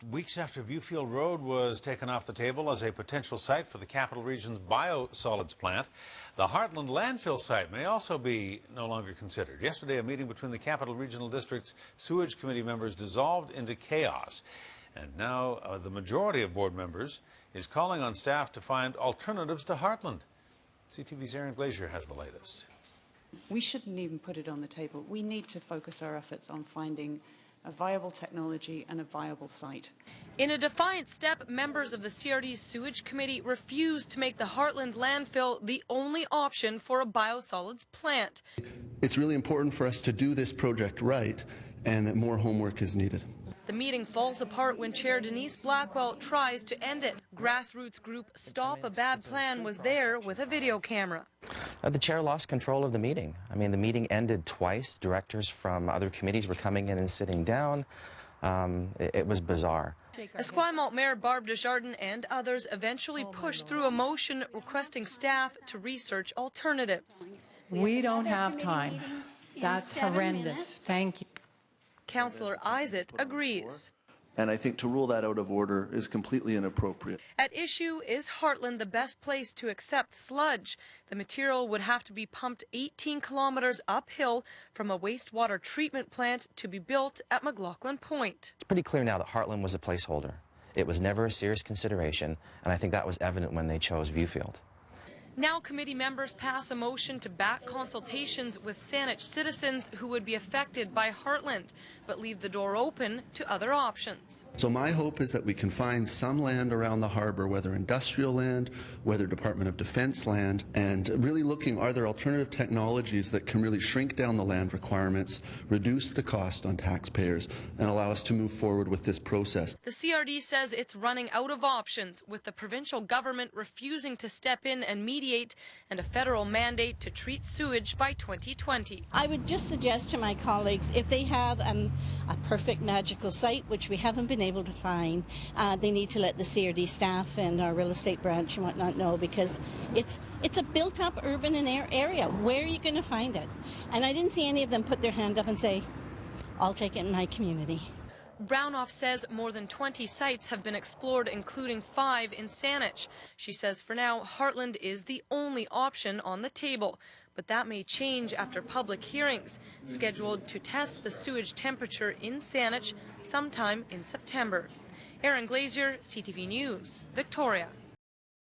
Weeks after Viewfield Road was taken off the table as a potential site for the Capital Region's biosolids plant, the Heartland landfill site may also be no longer considered. Yesterday, a meeting between the Capital Regional District's sewage committee members dissolved into chaos. And now the majority of board members is calling on staff to find alternatives to Heartland. CTV's Aaron Glazier has the latest. We shouldn't even put it on the table. We need to focus our efforts on finding a viable technology and a viable site. In a defiant step, members of the CRD Sewage Committee refused to make the Heartland landfill the only option for a biosolids plant. It's really important for us to do this project right, and that more homework is needed. The meeting falls apart when Chair Denise Blackwell tries to end it. Grassroots group Stop a Bad Plan was there with a video camera. The chair lost control of the meeting. I mean, the meeting ended twice. Directors from other committees were coming in and sitting down. It was bizarre. Esquimalt Mayor Barb Desjardins and others eventually pushed through a motion requesting staff to research alternatives. We don't have time. That's horrendous. Thank you. Councillor Isaac agrees. And I think to rule that out of order is completely inappropriate. At issue, is Heartland the best place to accept sludge? The material would have to be pumped 18 kilometers uphill from a wastewater treatment plant to be built at McLaughlin Point. It's pretty clear now that Heartland was a placeholder. It was never a serious consideration, and I think that was evident when they chose Viewfield. Now committee members pass a motion to back consultations with Saanich citizens who would be affected by Heartland, but leave the door open to other options. So my hope is that we can find some land around the harbour, whether industrial land, whether Department of Defence land, and really looking, are there alternative technologies that can really shrink down the land requirements, reduce the cost on taxpayers, and allow us to move forward with this process. The CRD says it's running out of options, with the provincial government refusing to step in and mediate, and a federal mandate to treat sewage by 2020. I would just suggest to my colleagues, if they have a perfect magical site, which we haven't been able to find, they need to let the CRD staff and our real estate branch and whatnot know, because it's a built-up urban area. Where are you going to find it? And I didn't see any of them put their hand up and say, I'll take it in my community. Brownoff says more than 20 sites have been explored, including 5 in Saanich. She says for now, Heartland is the only option on the table, but that may change after public hearings, scheduled to test the sewage temperature in Saanich sometime in September. Aaron Glazier, CTV News, Victoria.